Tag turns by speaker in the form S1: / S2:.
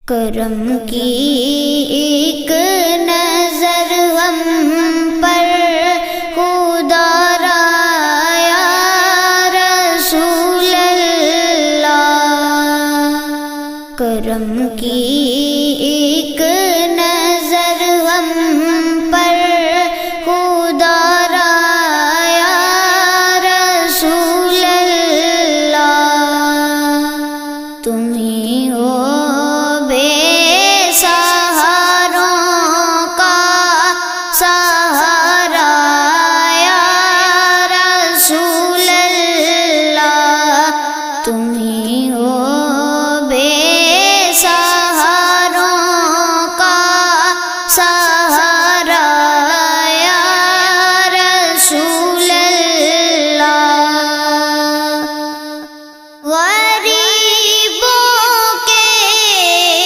S1: کرم کی ایک نظر ہم پر خدا را یا رسول اللہ، کرم کی ایک نظر